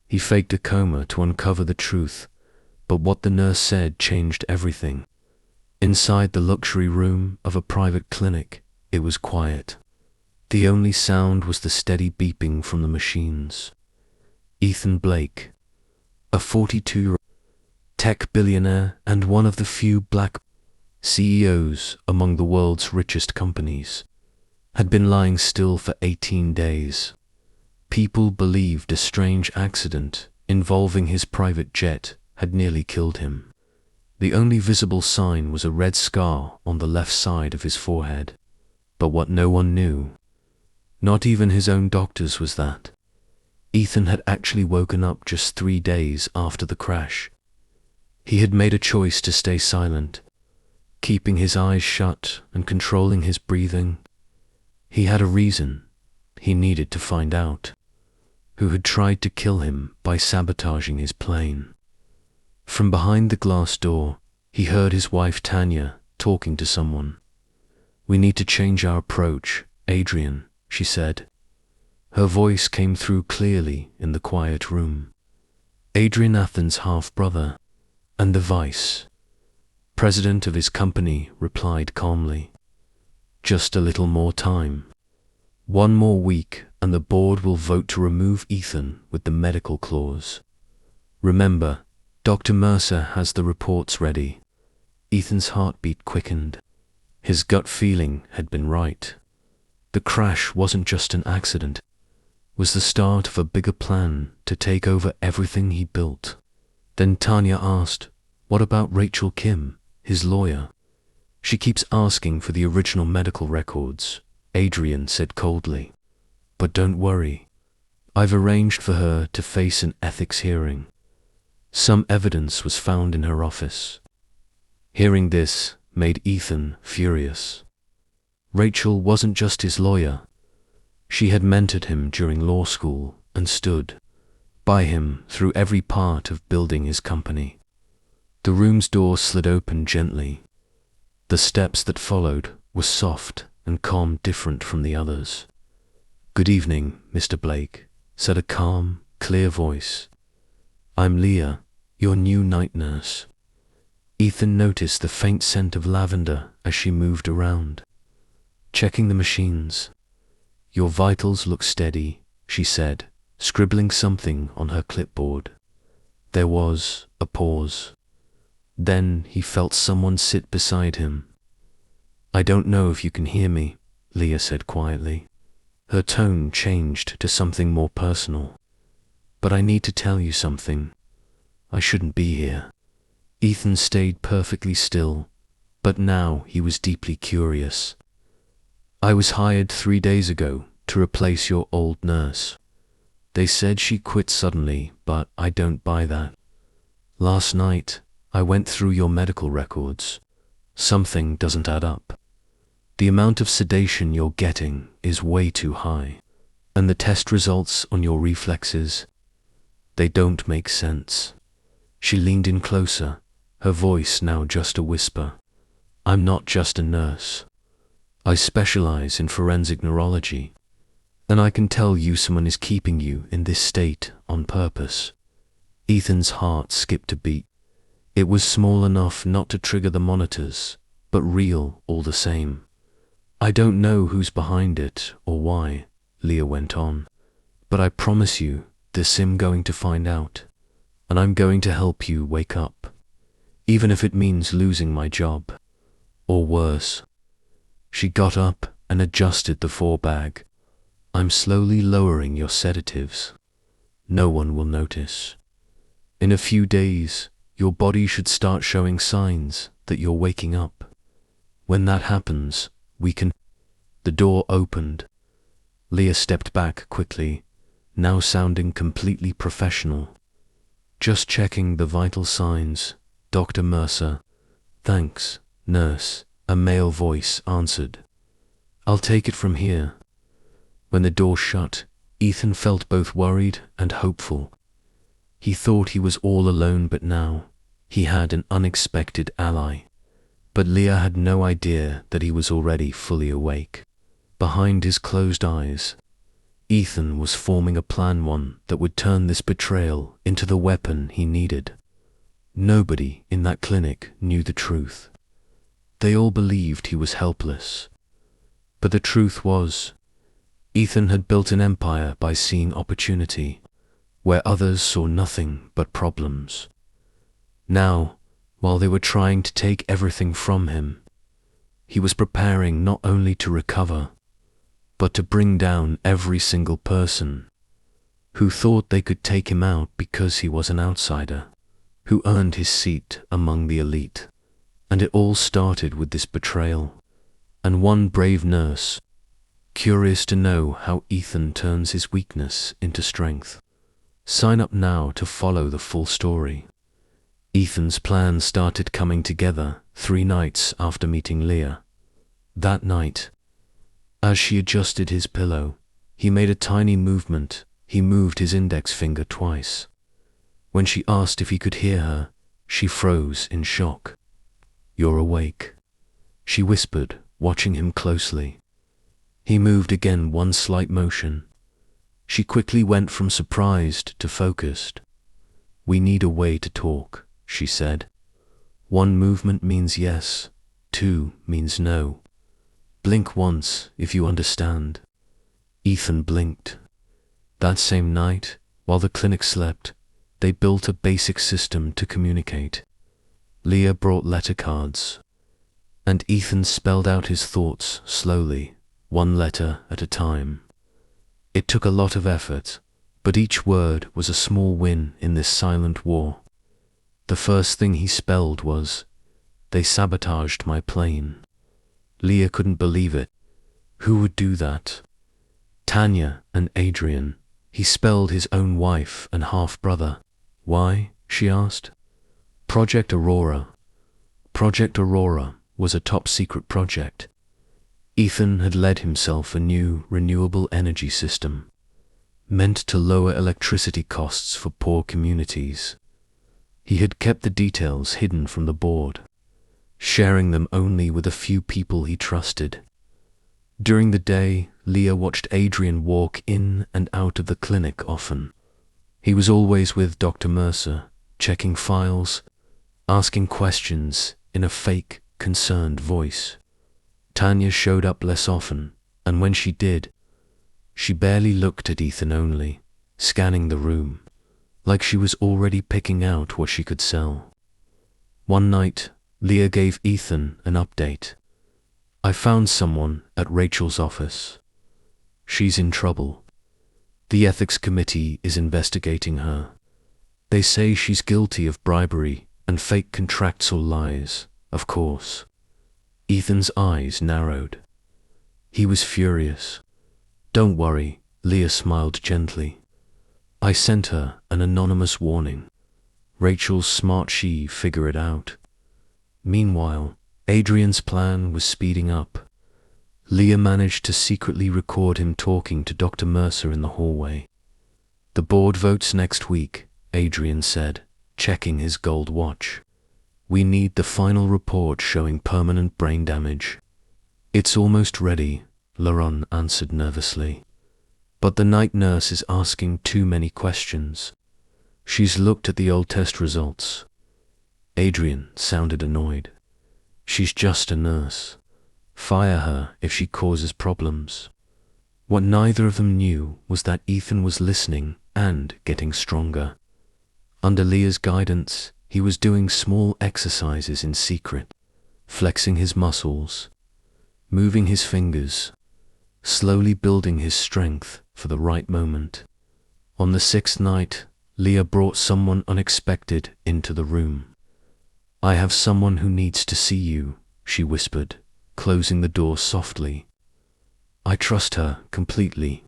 He faked a coma to uncover the truth, but what the nurse said changed everything. Inside the luxury room of a private clinic, it was quiet. The only sound was the steady beeping from the machines. Ethan Blake, a 42-year-old tech billionaire and one of the few black CEOs among the world's richest companies, had been lying still for 18 days. People believed a strange accident involving his private jet had nearly killed him. The only visible sign was a red scar on the left side of his forehead. But what no one knew, not even his own doctors, was that Ethan had actually woken up just 3 days after the crash. He had made a choice to stay silent, keeping his eyes shut and controlling his breathing. He had a reason. He needed to find out who had tried to kill him by sabotaging his plane. From behind the glass door, he heard his wife Tanya talking to someone. "We need to change our approach, Adrian," she said. Her voice came through clearly in the quiet room. Adrian Athen's half-brother, and the vice president of his company, replied calmly. "Just a little more time. 1 more week and the board will vote to remove Ethan with the medical clause. Remember, Dr. Mercer has the reports ready." Ethan's heartbeat quickened. His gut feeling had been right. The crash wasn't just an accident. It was the start of a bigger plan to take over everything he built. Then Tanya asked, "What about Rachel Kim, his lawyer?" "She keeps asking for the original medical records," Adrian said coldly. "But don't worry. I've arranged for her to face an ethics hearing. Some evidence was found in her office." Hearing this made Ethan furious. Rachel wasn't just his lawyer. She had mentored him during law school and stood by him through every part of building his company. The room's door slid open gently. The steps that followed were soft and calm, different from the others. "Good evening, Mr. Blake," said a calm, clear voice. "I'm Leah, your new night nurse." Ethan noticed the faint scent of lavender as she moved around, checking the machines. "Your vitals look steady," she said, scribbling something on her clipboard. There was a pause. Then he felt someone sit beside him. "I don't know if you can hear me," Leah said quietly. Her tone changed to something more personal. "But I need to tell you something. I shouldn't be here." Ethan stayed perfectly still, but now he was deeply curious. "I was hired 3 days ago to replace your old nurse. They said she quit suddenly, but I don't buy that. Last night, I went through your medical records. Something doesn't add up. The amount of sedation you're getting is way too high, and the test results on your reflexes, they don't make sense." She leaned in closer, her voice now just a whisper. "I'm not just a nurse. I specialize in forensic neurology, and I can tell you someone is keeping you in this state on purpose." Ethan's heart skipped a beat. It was small enough not to trigger the monitors, but real all the same. "I don't know who's behind it or why," Leah went on, "but I promise you this I'm going to find out, and I'm going to help you wake up, even if it means losing my job, or worse." She got up and adjusted the four-bag. "I'm slowly lowering your sedatives. No one will notice. In a few days, your body should start showing signs that you're waking up. When that happens, we can—" The door opened. Leah stepped back quickly, now sounding completely professional. "Just checking the vital signs, Dr. Mercer." "Thanks, nurse," a male voice answered. "I'll take it from here." When the door shut, Ethan felt both worried and hopeful. He thought he was all alone, but now he had an unexpected ally. But Leah had no idea that he was already fully awake. Behind his closed eyes, Ethan was forming a plan, one that would turn this betrayal into the weapon he needed. Nobody in that clinic knew the truth. They all believed he was helpless. But the truth was, Ethan had built an empire by seeing opportunity, where others saw nothing but problems. Now, while they were trying to take everything from him, he was preparing not only to recover, but to bring down every single person who thought they could take him out because he was an outsider, who earned his seat among the elite. And it all started with this betrayal, and one brave nurse, curious to know how Ethan turns his weakness into strength. Sign up now to follow the full story. Ethan's plan started coming together 3 nights after meeting Leah. That night, as she adjusted his pillow, he made a tiny movement. He moved his index finger twice. When she asked if he could hear her, she froze in shock. "You're awake," she whispered, watching him closely. He moved again, one slight motion. She quickly went from surprised to focused. "We need a way to talk," she said. "1 movement means yes, 2 means no. Blink once if you understand." Ethan blinked. That same night, while the clinic slept, they built a basic system to communicate. Leah brought letter cards, and Ethan spelled out his thoughts slowly, 1 letter at a time. It took a lot of effort, but each word was a small win in this silent war. The first thing he spelled was, "They sabotaged my plane." Leah couldn't believe it. Who would do that? Tanya and Adrian. He spelled his own wife and half-brother. Why? She asked. Project Aurora. Project Aurora was a top-secret project. Ethan had led himself a new renewable energy system, meant to lower electricity costs for poor communities. He had kept the details hidden from the board, sharing them only with a few people he trusted. During the day, Leah watched Adrian walk in and out of the clinic often. He was always with Dr. Mercer, checking files, asking questions in a fake, concerned voice. Tanya showed up less often, and when she did, she barely looked at Ethan, only scanning the room, like she was already picking out what she could sell. One night, Leah gave Ethan an update. "I found someone at Rachel's office. She's in trouble. The ethics committee is investigating her. They say she's guilty of bribery and fake contracts or lies, of course." Ethan's eyes narrowed. He was furious. "Don't worry," Leah smiled gently. "I sent her an anonymous warning. Rachel's smart, she figure it out." Meanwhile, Adrian's plan was speeding up. Leah managed to secretly record him talking to Dr. Mercer in the hallway. "The board votes next week," Adrian said, checking his gold watch. "We need the final report showing permanent brain damage." "It's almost ready," Laurent answered nervously. "But the night nurse is asking too many questions. She's looked at the old test results." Adrian sounded annoyed. "She's just a nurse. Fire her if she causes problems." What neither of them knew was that Ethan was listening and getting stronger. Under Leah's guidance, he was doing small exercises in secret, flexing his muscles, moving his fingers, slowly building his strength for the right moment. On the 6th night, Leah brought someone unexpected into the room. "I have someone who needs to see you," she whispered, closing the door softly. "I trust her completely."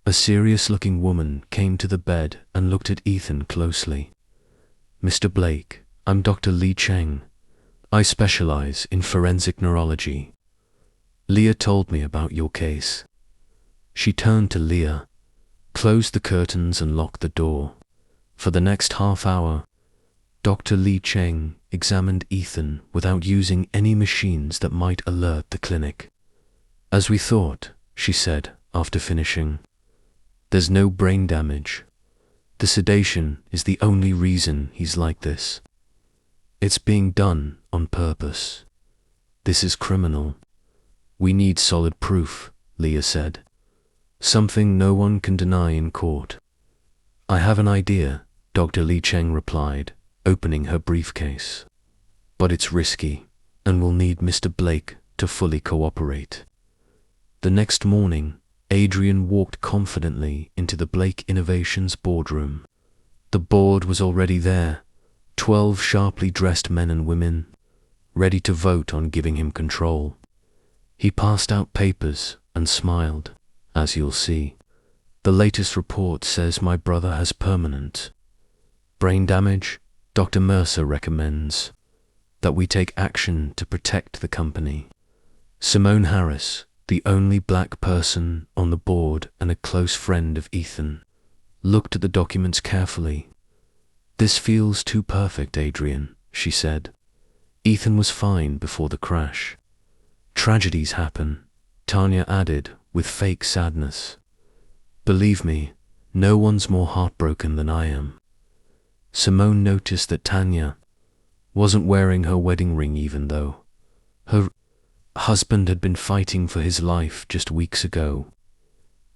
A serious-looking woman came to the bed and looked at Ethan closely. "Mr. Blake, I'm Dr. Li Cheng. I specialize in forensic neurology. Leah told me about your case." She turned to Leah, closed the curtains and locked the door. For the next half hour, Dr. Li Cheng examined Ethan without using any machines that might alert the clinic. "As we thought," she said after finishing. There's no brain damage. The sedation is the only reason he's like this. It's being done on purpose. This is criminal. We need solid proof, Leah said. Something no one can deny in court. I have an idea, Dr. Li Cheng replied, opening her briefcase. But it's risky, and we'll need Mr. Blake to fully cooperate. The next morning, Adrian walked confidently into the Blake Innovations boardroom. The board was already there, 12 sharply dressed men and women, ready to vote on giving him control. He passed out papers and smiled. As you'll see, the latest report says my brother has permanent brain damage. Dr. Mercer recommends that we take action to protect the company. Simone Harris, the only black person on the board and a close friend of Ethan, looked at the documents carefully. This feels too perfect, Adrian, she said. Ethan was fine before the crash. Tragedies happen, Tanya added with fake sadness. Believe me, no one's more heartbroken than I am. Simone noticed that Tanya wasn't wearing her wedding ring even though her husband had been fighting for his life just weeks ago.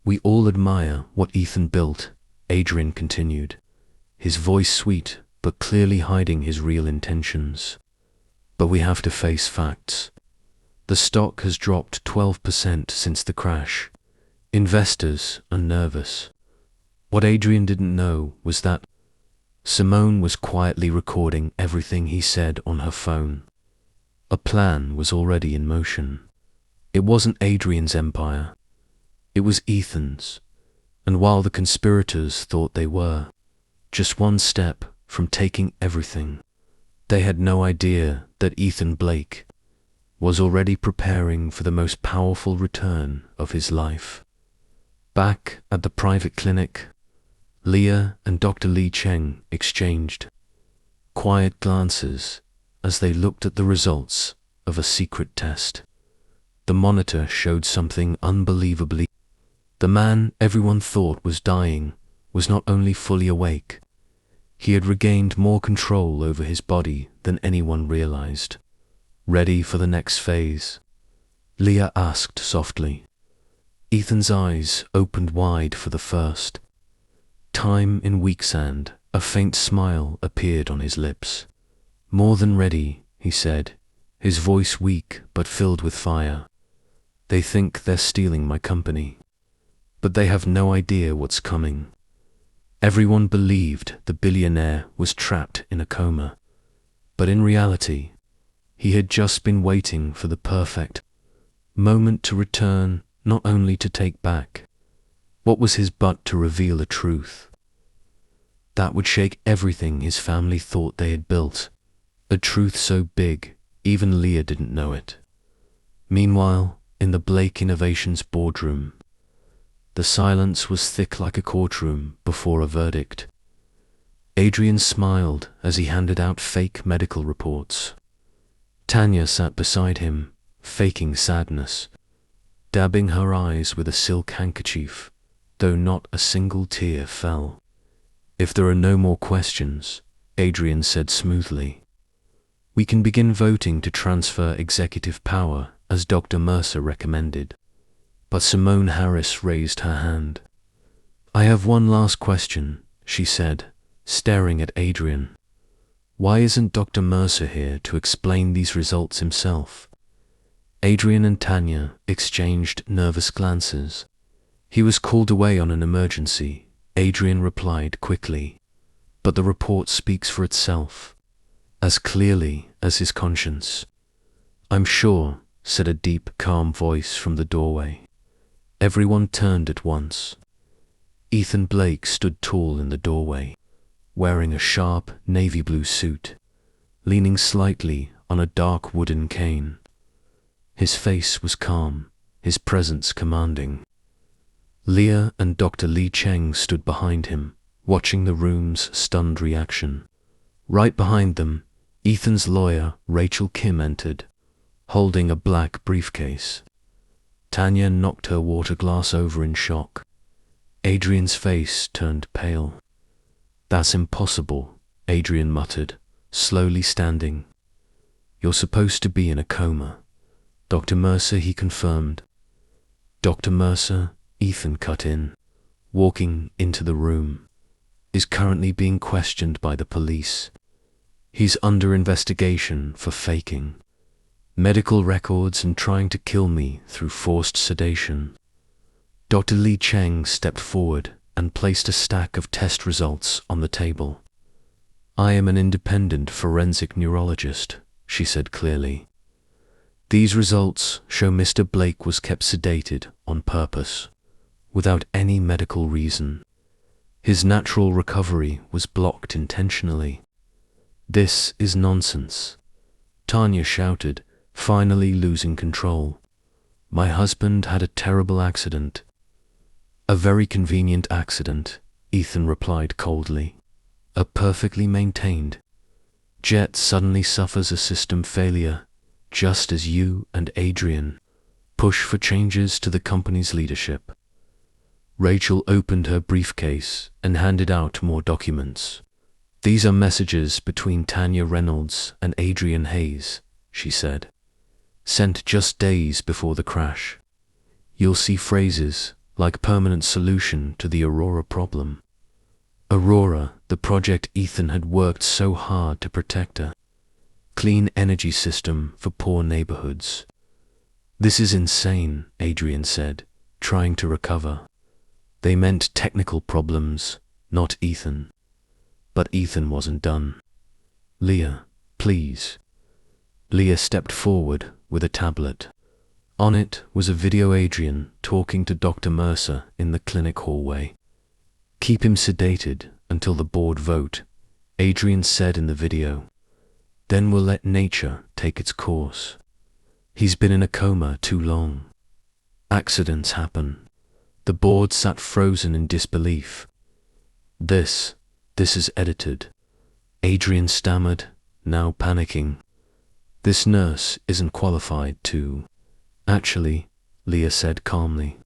We all admire what Ethan built, Adrian continued, his voice sweet but clearly hiding his real intentions. But we have to face facts. The stock has dropped 12% since the crash. Investors are nervous. What Adrian didn't know was that Simone was quietly recording everything he said on her phone. A plan was already in motion. It wasn't Adrian's empire. It was Ethan's. And while the conspirators thought they were just one step from taking everything, they had no idea that Ethan Blake was already preparing for the most powerful return of his life. Back at the private clinic, Leah and Dr. Li Cheng exchanged quiet glances as they looked at the results of a secret test. The monitor showed something unbelievably. The man everyone thought was dying was not only fully awake, he had regained more control over his body than anyone realized. Ready for the next phase? Leah asked softly. Ethan's eyes opened wide for the first time in weeks, and a faint smile appeared on his lips. More than ready, he said, his voice weak but filled with fire. They think they're stealing my company, but they have no idea what's coming. Everyone believed the billionaire was trapped in a coma, but in reality, he had just been waiting for the perfect moment to return, not only to take back what was his but to reveal a truth that would shake everything his family thought they had built, a truth so big even Leah didn't know it. Meanwhile, in the Blake Innovations boardroom, the silence was thick like a courtroom before a verdict. Adrian smiled as he handed out fake medical reports. Tanya sat beside him, faking sadness, dabbing her eyes with a silk handkerchief, though not a single tear fell. If there are no more questions, Adrian said smoothly, we can begin voting to transfer executive power as Dr. Mercer recommended. But Simone Harris raised her hand. I have one last question, she said, staring at Adrian. Why isn't Dr. Mercer here to explain these results himself? Adrian and Tanya exchanged nervous glances. He was called away on an emergency, Adrian replied quickly. But the report speaks for itself, as clearly as his conscience. I'm sure, said a deep, calm voice from the doorway. Everyone turned at once. Ethan Blake stood tall in the doorway, wearing a sharp navy blue suit, leaning slightly on a dark wooden cane. His face was calm, his presence commanding. Leah and Dr. Li Cheng stood behind him, watching the room's stunned reaction. Right behind them, Ethan's lawyer, Rachel Kim, entered, holding a black briefcase. Tanya knocked her water glass over in shock. Adrian's face turned pale. That's impossible, Adrian muttered, slowly standing. You're supposed to be in a coma. Dr. Mercer, he confirmed. Dr. Mercer, Ethan cut in, walking into the room, is currently being questioned by the police. He's under investigation for faking medical records and trying to kill me through forced sedation. Dr. Li Cheng stepped forward and placed a stack of test results on the table. I am an independent forensic neurologist, she said clearly. These results show Mr. Blake was kept sedated on purpose, without any medical reason. His natural recovery was blocked intentionally. This is nonsense, Tanya shouted, finally losing control. My husband had a terrible accident. A very convenient accident, Ethan replied coldly. A perfectly maintained jet suddenly suffers a system failure, just as you and Adrian push for changes to the company's leadership. Rachel opened her briefcase and handed out more documents. These are messages between Tanya Reynolds and Adrian Hayes, she said, sent just days before the crash. You'll see phrases like permanent solution to the Aurora problem. Aurora, the project Ethan had worked so hard to protect her. Clean energy system for poor neighborhoods. This is insane, Adrian said, trying to recover. They meant technical problems, not Ethan. But Ethan wasn't done. Leah, please. Leah stepped forward with a tablet. On it was a video Adrian talking to Dr. Mercer in the clinic hallway. Keep him sedated until the board vote, Adrian said in the video. Then we'll let nature take its course. He's been in a coma too long. Accidents happen. The board sat frozen in disbelief. This is edited. Adrian stammered, now panicking. This nurse isn't qualified to... Actually, Leah said calmly.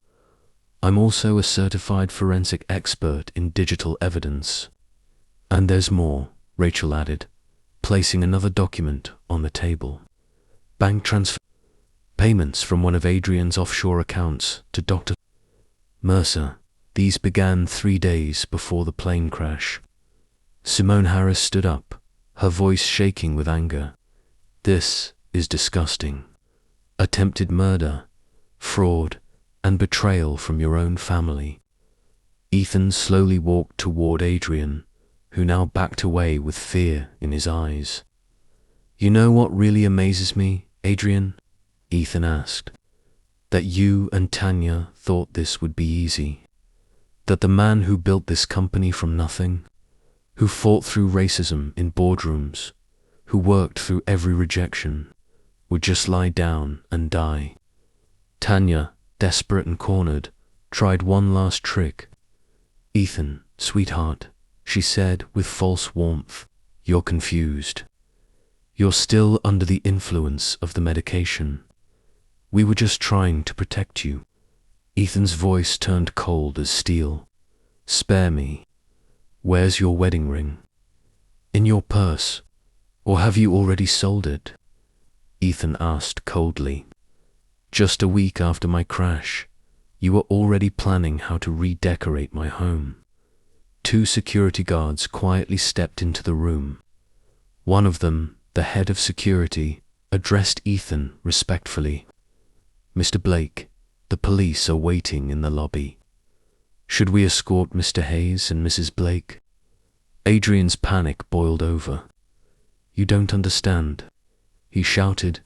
I'm also a certified forensic expert in digital evidence. And there's more, Rachel added, placing another document on the table. Bank transfer payments from one of Adrian's offshore accounts to Dr. Mercer. These began 3 days before the plane crash. Simone Harris stood up, her voice shaking with anger. This is disgusting. Attempted murder, fraud, and betrayal from your own family. Ethan slowly walked toward Adrian, who now backed away with fear in his eyes. You know what really amazes me, Adrian? Ethan asked. That you and Tanya thought this would be easy. That the man who built this company from nothing, who fought through racism in boardrooms, who worked through every rejection, would just lie down and die. Tanya, desperate and cornered, tried one last trick. Ethan, sweetheart, she said with false warmth, you're confused. You're still under the influence of the medication. We were just trying to protect you. Ethan's voice turned cold as steel. Spare me. Where's your wedding ring? In your purse, or have you already sold it? Ethan asked coldly. Just a week after my crash, you were already planning how to redecorate my home. 2 security guards quietly stepped into the room. One of them, the head of security, addressed Ethan respectfully. Mr. Blake, the police are waiting in the lobby. Should we escort Mr. Hayes and Mrs. Blake? Adrian's panic boiled over. You don't understand, he shouted.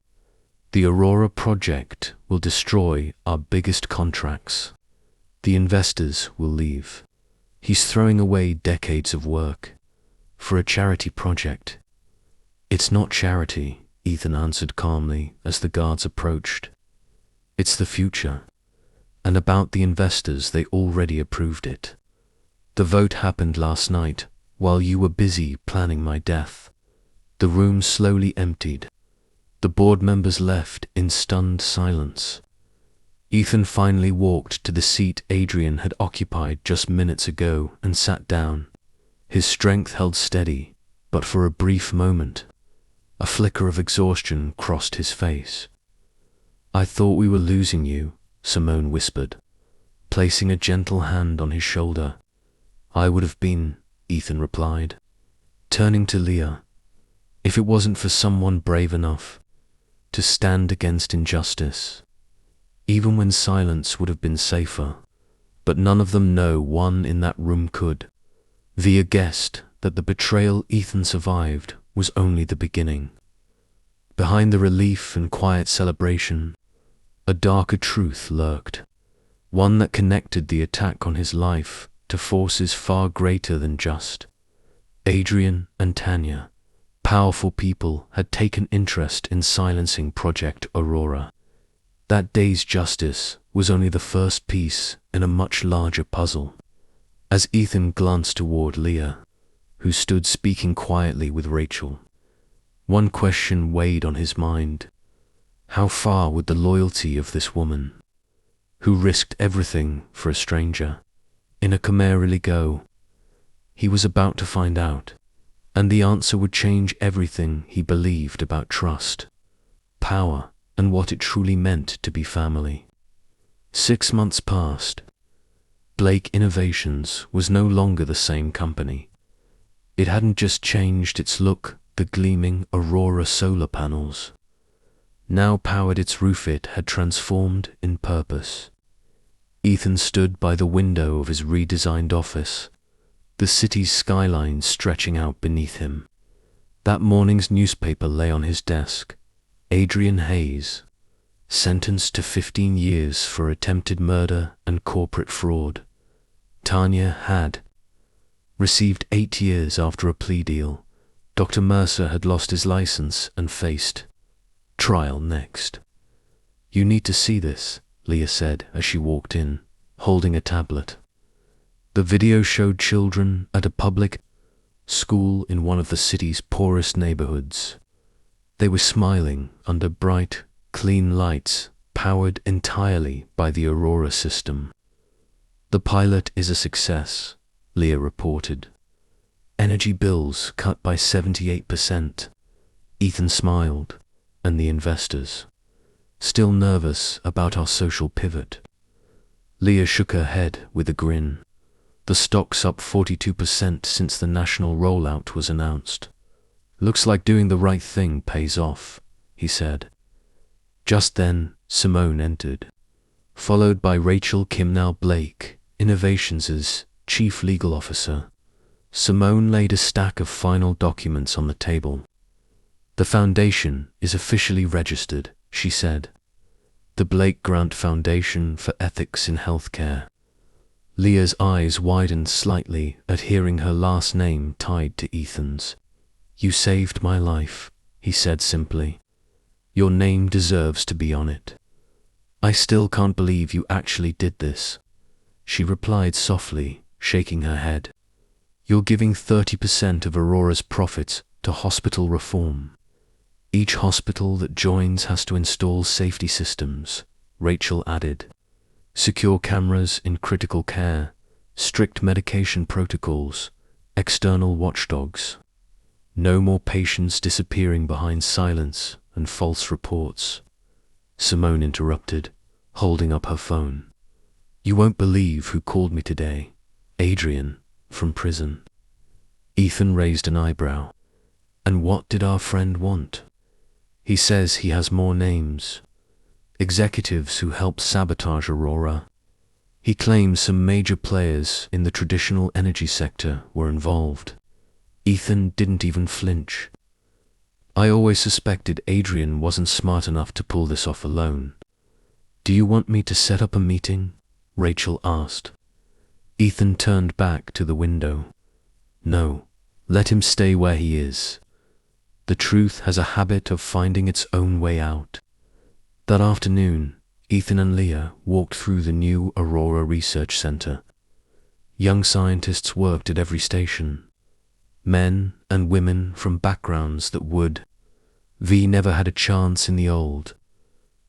The Aurora project will destroy our biggest contracts. The investors will leave. He's throwing away decades of work for a charity project. It's not charity, Ethan answered calmly as the guards approached. It's the future. And about the investors, they already approved it. The vote happened last night while you were busy planning my death. The room slowly emptied. The board members left in stunned silence. Ethan finally walked to the seat Adrian had occupied just minutes ago and sat down. His strength held steady, but for a brief moment, a flicker of exhaustion crossed his face. "I thought we were losing you," Simone whispered, placing a gentle hand on his shoulder. "I would have been," Ethan replied, turning to Leah, "if it wasn't for someone brave enough to stand against injustice, even when silence would have been safer. But none of them no one in that room could." Via guessed that the betrayal Ethan survived was only the beginning. Behind the relief and quiet celebration, a darker truth lurked, one that connected the attack on his life to forces far greater than just. Adrian and Tanya, powerful people, had taken interest in silencing Project Aurora. That day's justice was only the first piece in a much larger puzzle. As Ethan glanced toward Leah, who stood speaking quietly with Rachel, one question weighed on his mind. How far would the loyalty of this woman, who risked everything for a stranger, in a Coma really go? He was about to find out, and the answer would change everything he believed about trust, power, and what it truly meant to be family. 6 months passed. Blake Innovations was no longer the same company. It hadn't just changed its look, the gleaming Aurora solar panels now powered its roof. It had transformed in purpose. Ethan stood by the window of his redesigned office, the city's skyline stretching out beneath him. That morning's newspaper lay on his desk. Adrian Hayes, sentenced to 15 years for attempted murder and corporate fraud. Tanya had received 8 years after a plea deal. Dr. Mercer had lost his license and faced trial next. "You need to see this," Leah said as she walked in, holding a tablet. The video showed children at a public school in one of the city's poorest neighborhoods. They were smiling under bright, clean lights powered entirely by the Aurora system. "The pilot is a success," Leah reported. "Energy bills cut by 78%. Ethan smiled. "And the investors? Still nervous about our social pivot?" Leah shook her head with a grin. "The stock's up 42% since the national rollout was announced. Looks like doing the right thing pays off," he said. Just then, Simone entered, followed by Rachel Kimnall Blake, Innovations' chief legal officer. Simone laid a stack of final documents on the table. "The foundation is officially registered," she said. "The Blake Grant Foundation for Ethics in Healthcare." Leah's eyes widened slightly at hearing her last name tied to Ethan's. "You saved my life," he said simply. "Your name deserves to be on it." "I still can't believe you actually did this," she replied softly, shaking her head. "You're giving 30% of Aurora's profits to hospital reform. Each hospital that joins has to install safety systems," Rachel added. "Secure cameras in critical care, strict medication protocols, external watchdogs. No more patients disappearing behind silence and false reports." Simone interrupted, holding up her phone. "You won't believe who called me today. Adrian, from prison." Ethan raised an eyebrow. "And what did our friend want?" "He says he has more names. Executives who helped sabotage Aurora. He claims some major players in the traditional energy sector were involved." Ethan didn't even flinch. "I always suspected Adrian wasn't smart enough to pull this off alone." "Do you want me to set up a meeting?" Rachel asked. Ethan turned back to the window. "No, let him stay where he is. The truth has a habit of finding its own way out." That afternoon, Ethan and Leah walked through the new Aurora Research Center. Young scientists worked at every station. Men and women from backgrounds that never had a chance in the old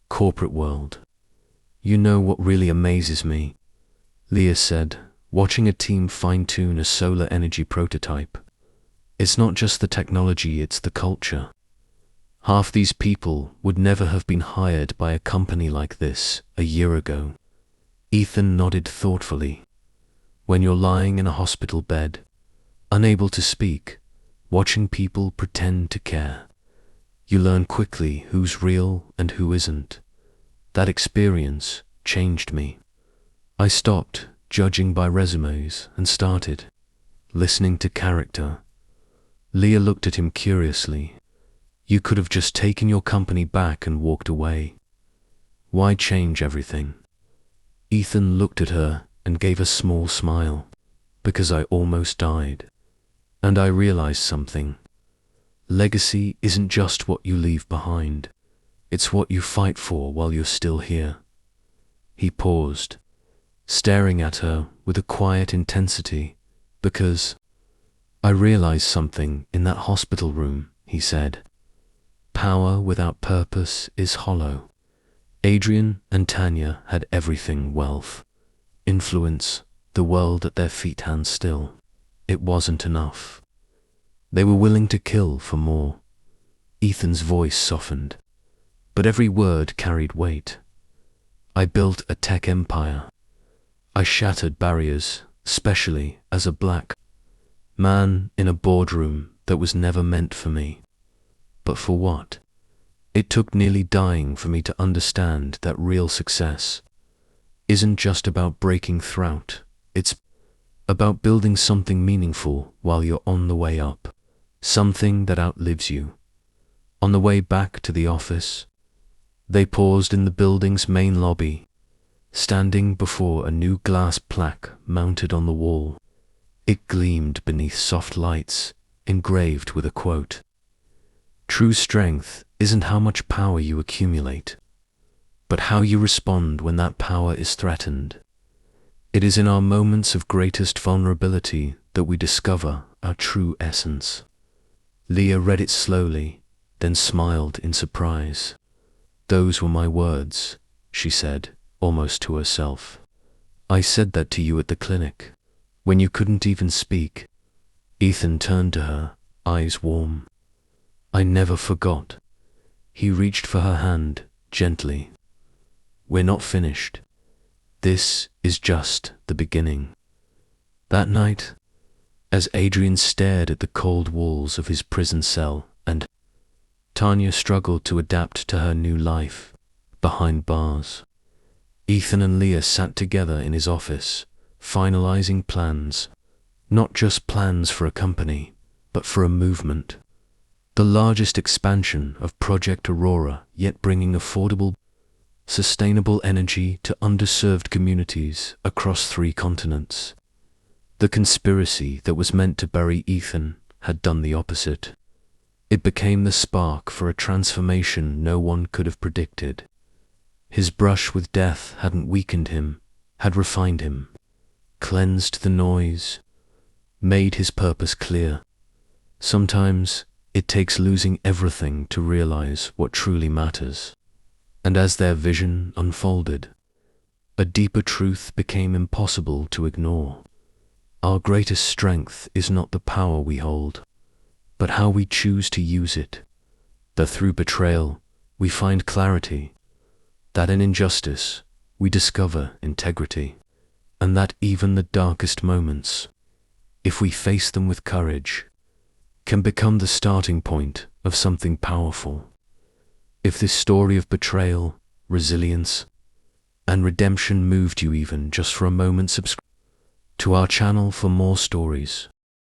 corporate world. You know what really amazes me, Leah said, watching a team fine-tune a solar energy prototype. It's not just the technology, it's the culture. Half these people would never have been hired by a company like this a year ago. Ethan nodded thoughtfully. When you're lying in a hospital bed, unable to speak, watching people pretend to care, you learn quickly who's real and who isn't. That experience changed me. I stopped judging by resumes and started listening to character. Leah looked at him curiously. You could have just taken your company back and walked away. Why change everything? Ethan looked at her and gave a small smile. Because I almost died. And I realized something. Legacy isn't just what you leave behind. It's what you fight for while you're still here. He paused, staring at her with a quiet intensity. Because I realized something in that hospital room, he said. Power without purpose is hollow. Adrian and Tanya had everything: wealth, influence, the world at their feet hands still. It wasn't enough. They were willing to kill for more. Ethan's voice softened, but every word carried weight. I built a tech empire. I shattered barriers, especially as a black man in a boardroom that was never meant for me. But for what? It took nearly dying for me to understand that real success isn't just about breaking through. It's about building something meaningful while you're on the way up, something that outlives you. On the way back to the office, they paused in the building's main lobby, standing before a new glass plaque mounted on the wall. It gleamed beneath soft lights, engraved with a quote. True strength isn't how much power you accumulate, but how you respond when that power is threatened. It is in our moments of greatest vulnerability that we discover our true essence. Leah read it slowly, then smiled in surprise. Those were my words, she said, almost to herself. I said that to you at the clinic, when you couldn't even speak. Ethan turned to her, eyes warm. I never forgot. He reached for her hand, gently. We're not finished. This is just the beginning. That night, as Adrian stared at the cold walls of his prison cell and Tanya struggled to adapt to her new life behind bars, Ethan and Leah sat together in his office, finalizing plans, not just plans for a company, but for a movement. The largest expansion of Project Aurora, yet bringing affordable, sustainable energy to underserved communities across 3 continents. The conspiracy that was meant to bury Ethan had done the opposite. It became the spark for a transformation no one could have predicted. His brush with death hadn't weakened him, had refined him, cleansed the noise, made his purpose clear. Sometimes it takes losing everything to realize what truly matters. And as their vision unfolded, a deeper truth became impossible to ignore. Our greatest strength is not the power we hold, but how we choose to use it. That through betrayal, we find clarity. That in injustice, we discover integrity. And that even the darkest moments, if we face them with courage, can become the starting point of something powerful. If this story of betrayal, resilience, and redemption moved you even just for a moment, subscribe to our channel for more stories.